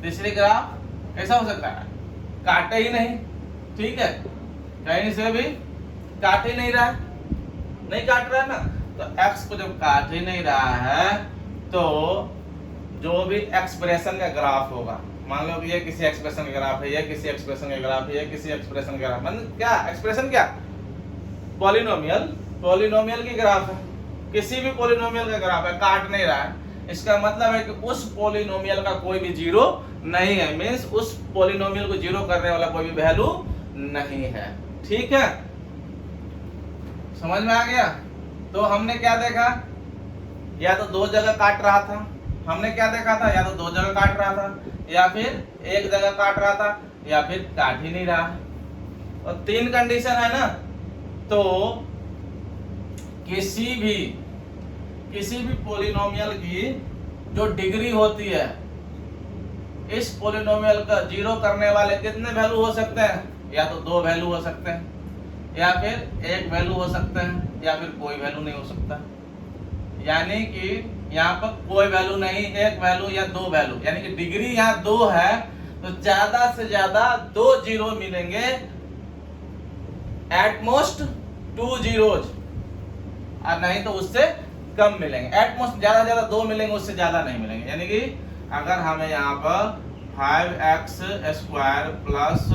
तीसरी ग्राफ कैसा हो सकता है? काटे ही नहीं, ठीक है, कहीं से भी काट ही नहीं रहा, नहीं काट रहा है ना। तो एक्स को जब काट ही नहीं रहा है तो जो भी एक्सप्रेशन का ग्राफ होगा, मान लो कि ये किसी एक्सप्रेशन का ग्राफ है, ये किसी एक्सप्रेशन का ग्राफ है, ये किसी एक्सप्रेशन का ग्राफ, मतलब क्या एक्सप्रेशन? क्या पॉलिनोमियल की ग्राफ है, किसी भी पॉलिनोमियल का ग्राफ है, काट नहीं रहा है। इसका मतलब है कि उस पॉलिनोमियल का कोई भी 0 नहीं है, मींस उस पॉलिनोमियल को 0 करने वाला कोई भी वैल्यू नहीं है, ठीक है। समझ में आ गया? तो हमने क्या देखा? या तो 2 जगह काट रहा था, हमने क्या देखा था? या तो 2 जगह काट रहा था, या फिर एक जगह काट रहा था, या फिर काट ही नहीं रहा। और 3 कंडीशन है ना, तो किसी भी पॉलिनोमियल की जो डिग्री होती है, इस पॉलिनोमियल का 0 करने वाले कितने वैल्यू हो सकते हैं? या तो 2 वैल्यू हो सकते हैं, या फिर 1 वैल्यू हो सकते हैं, या फिर कोई वैल्यू नहीं हो सकता। यानी कि यहाँ पर कोई वैल्यू नहीं, 1 वैल्यू या 2 वैल्यू, यानी कि डिग्री यहाँ 2 है तो ज्यादा से ज्यादा 2 जीरो मिलेंगे, एटमोस्ट 2 जीरोज, और नहीं तो उससे कम मिलेंगे। एटमोस्ट ज्यादा से ज्यादा 2 मिलेंगे, उससे ज्यादा नहीं मिलेंगे। यानी कि अगर हमें यहाँ पर 5x square plus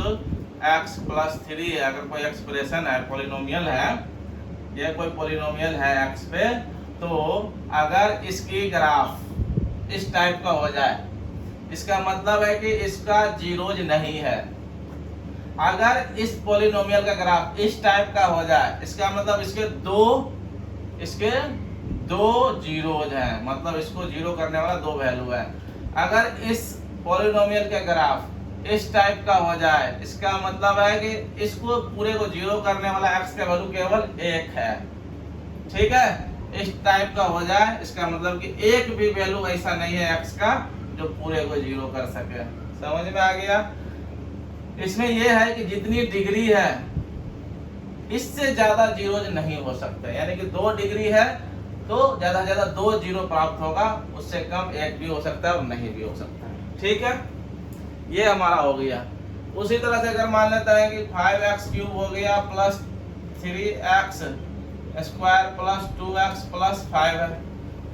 x plus 3 है। अगर कोई एक्सप्रेशन है, पॉलिनोमियल है, ये कोई पॉलिनोमियल है x पे, तो अगर इसकी ग्राफ इस टाइप का हो जाए, इसका मतलब है कि इसका जीरोज नहीं है। अगर इस पॉलिनोमियल का ग्राफ इस टाइप का हो जाए, इसका मतलब इसके दो जीरोज हैं, मतलब इसको जीरो करने वाला दो वैल्यू है। अगर इस पॉलिनोमियल का ग्राफ इस टाइप का हो जाए, इसका मतलब है कि इसको पूरे को जीरो करने वाला x का वैल्यू केवल 1 है। ठीक है, इस टाइप का हो जाए, इसका मतलब कि एक भी वैल्यू ऐसा नहीं है x का जो पूरे को जीरो कर सके। समझ में आ गया? इसमें यह है कि जितनी डिग्री है इससे ज्यादा जीरोज नहीं हो सकते, यानी कि 2 डिग्री है तो ज्यादा से ज्यादा 2 जीरो प्राप्त होगा, उससे कम 1 भी हो सकता है और नहीं भी हो सकता है। ठीक है, ये हमारा हो गया। उसी तरह से अगर मान लेते हैं कि 5x क्यूब हो गया plus 3x square plus 2x plus 5 है,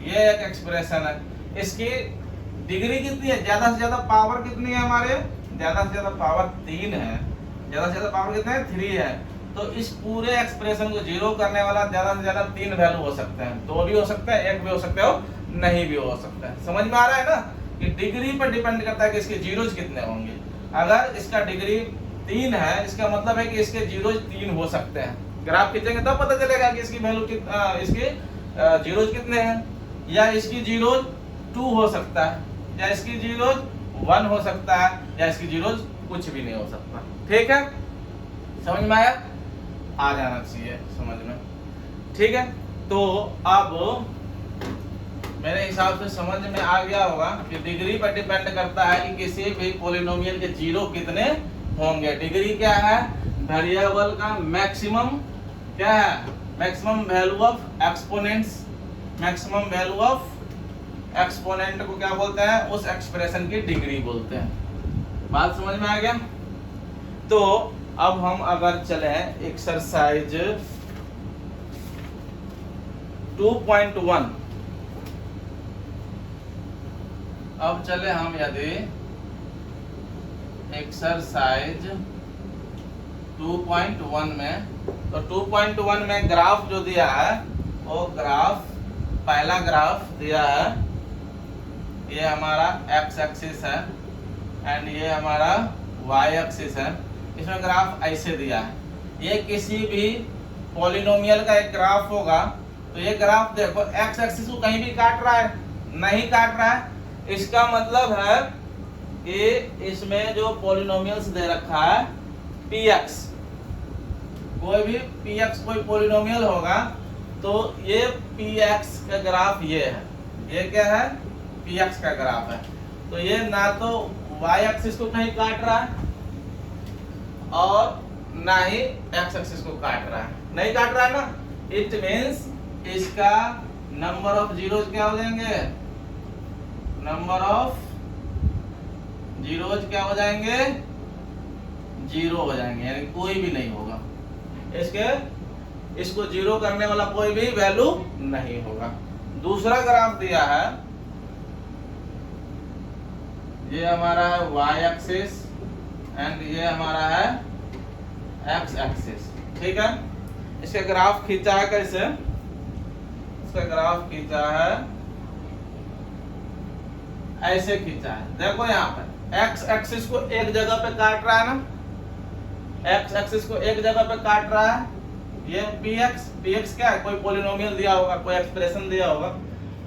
ये एक एक्सप्रेशन है। इसकी डिग्री कितनी है, ज्यादा से ज्यादा पावर कितनी है हमारे, ज्यादा से ज्यादा पावर 3 है, ज्यादा से ज्यादा पावर कितने है 3 है। तो इस पूरे एक्सप्रेशन को जीरो करने वाला ज्यादा से ज्यादा 3 वैल्यू हो सकते हैं, 2 भी हो सकता है, 1 भी हो सकता है और नहीं भी हो सकता है। समझ में आ रहा है ना कि डिग्री पर डिपेंड करता है कि इसके जीरोज कितने होंगे। अगर इसका डिग्री 3 है, इसका मतलब है कि इसके जीरोज 3 हो सकते हैं। ग्राफ खींचेंगे तब पता चलेगा कि इसकी वैल्यू इसके जीरोज कितने हैं, या इसकी जीरोज 2 हो सकता है, या इसकी जीरोज 1 हो सकता है, या इसकी जीरोज कुछ भी नहीं हो सकता। ठीक है, समझ में आया? आ जाना चाहिए समझ में। ठीक है, तो अब मेरे हिसाब से समझ में आ गया होगा कि डिग्री पर डिपेंड करता है कि किसी भी पॉलिनोमियल के जीरो कितने होंगे। डिग्री क्या है, वेरिएबल का मैक्सिमम क्या है, maximum value of exponents. Maximum value of exponent को क्या बोलते हैं, उस एक्सप्रेशन की डिग्री बोलते हैं। बात समझ में आ गया? तो अब हम अगर चले एक्सरसाइज 2.1, अब चले हम यदि एक्सरसाइज 2.1 में, तो 2.1 में ग्राफ जो दिया है वो ग्राफ, पहला ग्राफ दिया है, ये हमारा x एक्सिस है एंड ये हमारा y एक्सिस है। इसमें ग्राफ ऐसे दिया है, ये किसी भी पॉलिनोमियल का एक ग्राफ होगा, तो ये ग्राफ देखो x एक्सिस को कहीं भी काट रहा है, नहीं काट रहा है। इसका मतलब है कि इसमें जो पॉलिनोमियल्स दे रखा है px, कोई भी px कोई पॉलिनोमियल होगा, तो ये px का ग्राफ ये है, ये क्या है, px का ग्राफ है। तो ये ना तो y एक्सिस को कहीं काट रहा है और ना ही x एक्सिस को काट रहा है, नहीं काट रहा है ना, इट मींस इसका नंबर ऑफ जीरोज क्या हो जाएंगे, नंबर ऑफ जीरोज क्या हो जाएंगे, 0 हो जाएंगे, यानी कोई भी नहीं होगा, इसको जीरो करने वाला कोई भी वैल्यू नहीं होगा। दूसरा ग्राफ दिया है, ये हमारा है y एक्सिस एंड ये हमारा है x एक्सिस। ठीक है, इसका ग्राफ खींचा है कैसे, इसका ग्राफ खींचा है ऐसे खींचा है। देखो यहाँ पे x एक्सिस को एक जगह पे काट रहा है ना, x एक्सिस को एक जगह पे काट रहा है, ये px क्या है, कोई पॉलिनोमियल दिया होगा, कोई एक्सप्रेशन दिया होगा,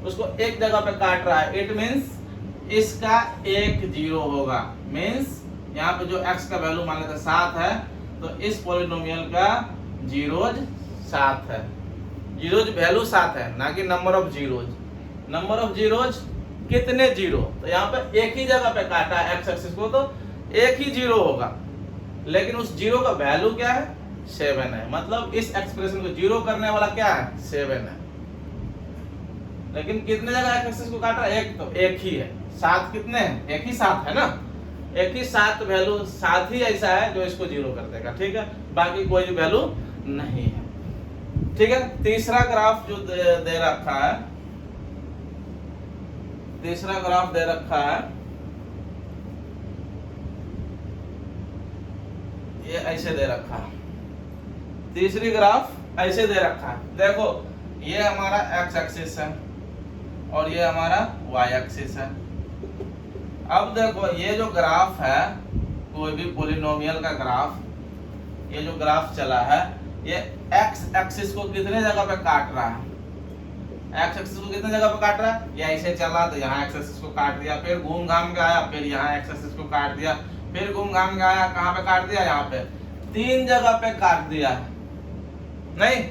उसको एक जगह पे काट रहा है। इट मींस इसका 1 0 होगा, मींस यहाँ पे जो x का वैल्यू मान लेते 7 है, तो इस पॉलिनोमियल का जीरोज 7 है, जीरोज वैल्यू 7 है, ना कि number of zeros. Number of zeros कितने जीरो, तो यहाँ पे एक ही जगह पे काटा है x एक्सिस को, तो एक ही जीरो होगा, लेकिन उस जीरो का वैल्यू क्या है, 7 है। मतलब इस एक्सप्रेशन को जीरो करने वाला क्या है, 7 है। लेकिन कितने जगह x एक्सिस को काटा, एक, तो एक ही है। 7 कितने हैं, एक ही 7 है ना, एक ही 7 वैल्यू, 7 ही ऐसा है जो इसको जीरो कर देगा। ठीक है, बाकी कोई वैल्यू नहीं है। ठीक है, तीसरा ग्राफ जो दे रखा है, तीसरा ग्राफ दे रखा है ये ऐसे दे रखा है, तीसरी ग्राफ ऐसे दे रखा है। देखो ये हमारा एक्स एक्सिस है और ये हमारा वाई एक्सिस है। अब देखो ये जो ग्राफ है, कोई भी पॉलिनोमियल का ग्राफ, ये जो ग्राफ चला है ये एक्स एक्सिस को कितने जगह पे काट रहा है, एक्स एक्सिस को कितने जगह पे काट रहा है, ये ऐसे चला तो यहाँ एक्स एक्सिस को काट दिया, फिर घूम घाम के आया, फिर यहाँ एक्स एक्सिस को काट दिया, फिर घूम घाम के आया, कहाँ पे काट दिया, यहाँ पे 3 जगह पे काट दिया, नहीं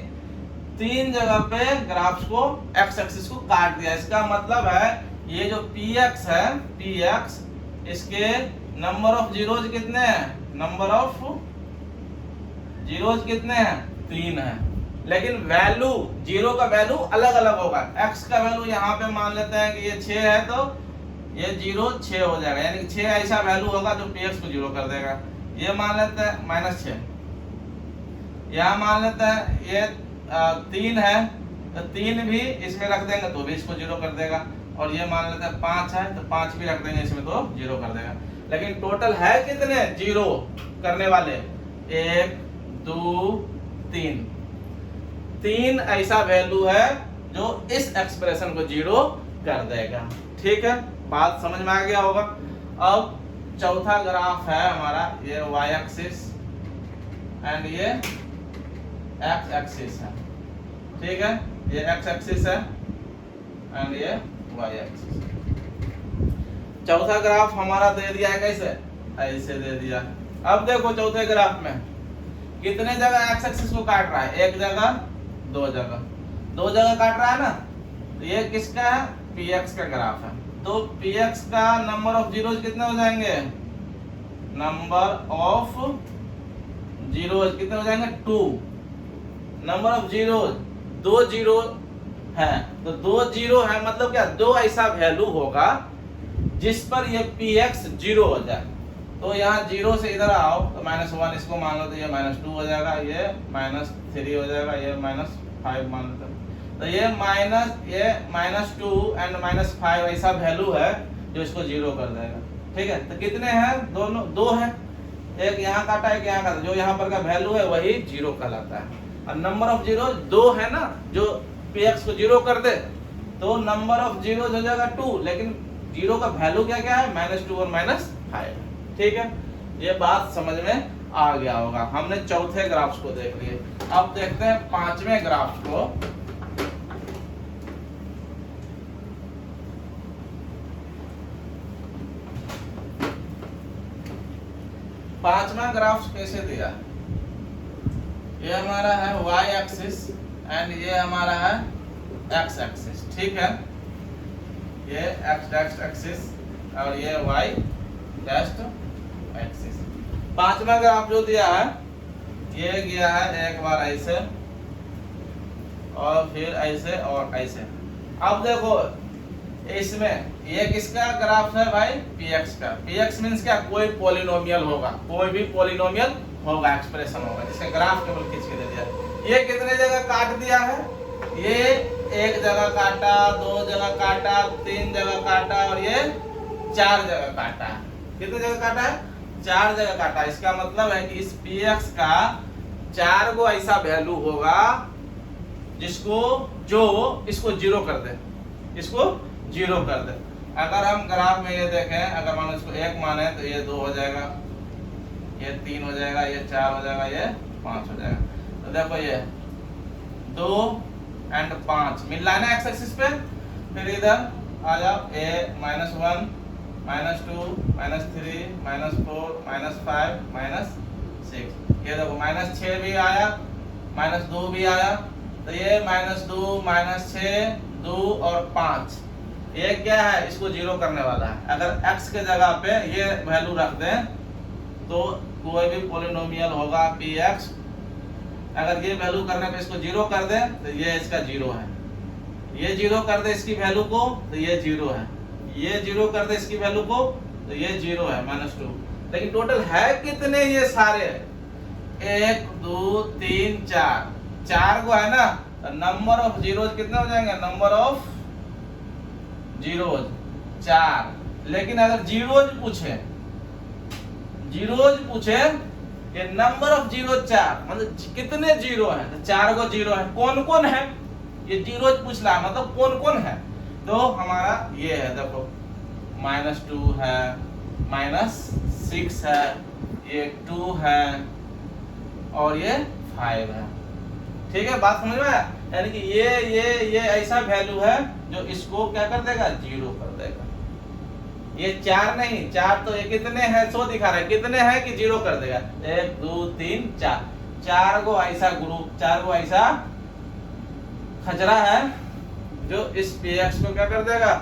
3 जगह पे ग्राफ्स को एक्स एक्सिस को काट दिया। इसका मतलब है ये जो px है, px इसके नंबर ऑफ जीरोज कितने हैं, नंबर ऑफ जीरोज कितने हैं, 3 है। लेकिन वैल्यू, जीरो का वैल्यू अलग अलग होगा। x का वैल्यू यहाँ पे मान लेते हैं कि ये 6 है तो ये 0 6 हो जाएगा, यानी 6 ऐसा वैल्यू होगा जो px को 0 कर देगा। ये मान लेते हैं -6, यहाँ मान लेते हैं ये 3 है तो 3 भी इसमें रख देंगे तो भी इसको 0 कर देगा, और ये मान लेते हैं 5 है तो 5 भी रख देंगे इसमें तो 0 कर देगा। लेकिन टोटल है कितने 0 करने वाले, 1 2 3 ऐसा वैल्यू है जो इस एक्सप्रेशन को 0 कर देगा। ठीक है, बात समझ में आ गया होगा। अब चौथा ग्राफ है हमारा, ये y एक्सिस एंड ये x एक्सिस है। ठीक है, ये x एक्सिस है एंड ये y एक्सिस। चौथा ग्राफ हमारा दे दिया है कैसे, ऐसे दे दिया। अब देखो चौथे ग्राफ में कितने जगह x एक्सिस को काट रहा है, एक जगह, दो जगह काट रहा है ना। तो ये किसका है, px का ग्राफ है। तो px का नंबर ऑफ जीरोज कितने हो जाएंगे, नंबर ऑफ जीरोज कितने हो जाएंगे 2। नंबर ऑफ जीरोज 2 जीरो है, तो 2 जीरो है मतलब क्या, 2 ऐसा वैल्यू होगा जिस पर ये px 0 हो जाए। तो यहाँ 0 से इधर आओ तो -1 इसको मान लो तो ये -2 हो जाएगा, ये -3 हो जाएगा, ये -5 मान लो तो ये -2 एंड -5 ऐसा वैल्यू है जो इसको 0 कर देगा। ठीक है, तो कितने हैं, दोनों 2 है, एक यहाँ काटा एक यहाँ काटा, जो यहाँ पर का वैल्यू है वही 0 कहलाता है। और नंबर ऑफ जीरो 2 है ना, जो px को 0 कर दे तो नंबर ऑफ जीरो हो जाएगा 2, लेकिन 0 का वैल्यू क्या क्या है, -2 और -5। ठीक है, ये बात समझ में आ गया होगा। हमने चौथे ग्राफ्स को देख लिए। अब देखते हैं पांचवें ग्राफ को। पांचवा ग्राफ कैसे दिया, ये हमारा है y एक्सिस एंड ये हमारा है x एक्सिस। ठीक है, ये x एक्सिस और ये y एक्सिस। पांचवा ग्राफ जो दिया है ये गया है एक बार ऐसे और फिर ऐसे और ऐसे। अब देखो इसमें ये किसका ग्राफ है भाई, px का। px मींस क्या, कोई पॉलिनोमियल होगा, कोई भी पॉलिनोमियल होगा, एक्सप्रेशन होगा जिसका ग्राफ केवल खींच के दे दिया। ये कितने जगह काट दिया है, ये एक जगह काटा, 2 जगह काटा, 3 जगह काटा और ये 4 जगह काटा। कितने जगह काटा है, 4 जगह काटा। इसका मतलब है कि इस px का 4 गो ऐसा वैल्यू होगा जिसको जो इसको 0 कर दे, इसको 0 कर दे। अगर हम ग्राफ में ये देखें, अगर मान लो इसको 1 माने तो ये 2 हो जाएगा, ये 3 हो जाएगा, ये 4 हो जाएगा, ये 5 हो जाएगा। तो देखो ये 2 एंड 5 मिल रहा है ना एक्स एक्सिस पे। फिर इधर आ जाओ, a -1 -2 -3 -4 -5 -6। ये देखो -6 भी आया, -2 भी आया, तो ये -2 -6 2 और 5 ये क्या है, इसको 0 करने वाला है। अगर x के जगह पे ये वैल्यू रख दें तो कोई भी पॉलिनोमियल होगा px, अगर ये वैल्यू करने पे इसको 0 कर दे तो ये इसका 0 है, ये 0 कर दे इसकी वैल्यू को तो ये 0 है, ये 0 कर दे इसकी वैल्यू को तो ये 0 है -2। लेकिन टोटल है कितने ये सारे, 1 2 3 4 को है ना। तो नंबर ऑफ जीरोज कितने हो जाएंगे, नंबर ऑफ जीरोज 4। लेकिन अगर जीरोज पूछे ये नंबर ऑफ जीरो 4, मतलब कितने जीरो हैं, तो 4 को जीरो है। कौन कौन है, ये जीरो पूछ रहा है, मतलब कौन कौन है। तो हमारा ये है, देखो -2 है, -6 है, ये 2 है और ये 5 है। ठीक है, बात समझ में आया। यानी कि ये ऐसा वैल्यू है जो इसको क्या कर देगा, जीरो कर देगा। ये 4 नहीं, 4 तो ये कितने हैं, 100 दिखा रहा है, कितने हैं कि जीरो कर देगा। 1 2 3 4, 4 को ऐसा ग्रुप, 4 को ऐसा खचरा है जो इस px को क्या कर देगा,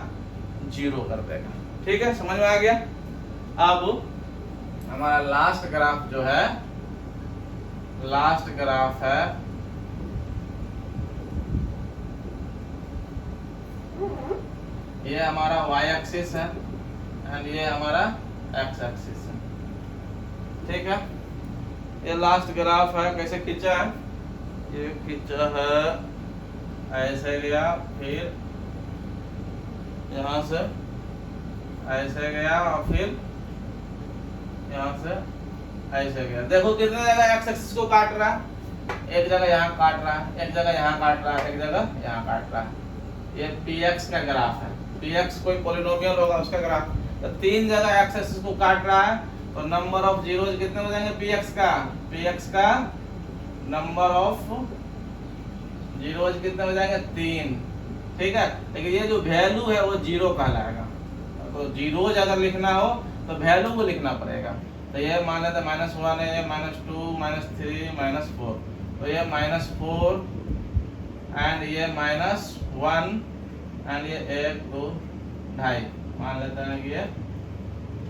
जीरो कर देगा। ठीक है, समझ में आ गया। अब हमारा लास्ट ग्राफ जो है, लास्ट ग्राफ है ये हमारा y एक्सिस है एंड ये हमारा x एक्सिस है। ठीक है, ये लास्ट ग्राफ है। कैसे खींचा है, ये खींचा है ऐसे गया, फिर यहाँ से ऐसे गया और फिर यहाँ से ऐसे गया। देखो कितने जगह x एक्सिस को काट रहा है, एक जगह यहाँ काट रहा है, एक जगह यहाँ काट रहा है, एक जगह यहाँ काट रहा है। ये px का ग्राफ है, px कोई पॉलिनोमियल होगा उसका ग्राफ। तो 3 जगह x एक्सिस को काट रहा है, तो नंबर ऑफ जीरोज कितने हो जाएंगे, px का नंबर ऑफ जीरोज कितने हो जाएंगे, 3। ठीक है, लेकिन ये जो वैल्यू है वो जीरो कहलाएगा। तो जीरोज अगर लिखना हो तो वैल्यू को लिखना पड़ेगा। तो ये मान लेते -1 है, ये -2 -3 -4, तो ये -4 एंड ये -1 एंड ये 1 2 2.5 मान लेते हैं कि ये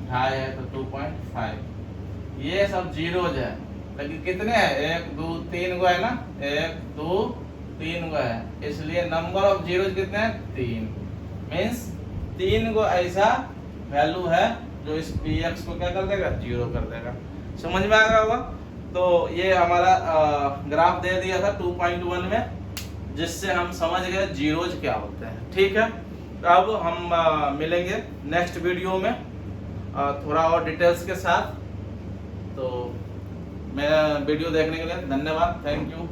2.5 है, तो 2.5। ये सब जीरोज है, लेकिन कितने हैं, 1 2 3 गो है ना, 1 2 3 गो है, इसलिए नंबर ऑफ जीरोज कितने हैं, 3। मीन्स 3 गो ऐसा वैल्यू है जो इस px को क्या कर देगा, जीरो कर देगा। समझ में आ गया होगा। तो ये हमारा ग्राफ दे दिया था 2.1 में, जिससे हम समझ गए जीरोज क्या होते हैं। ठीक है, अब हम मिलेंगे नेक्स्ट वीडियो में थोड़ा और डिटेल्स के साथ। तो मेरा वीडियो देखने के लिए धन्यवाद, थैंक यू।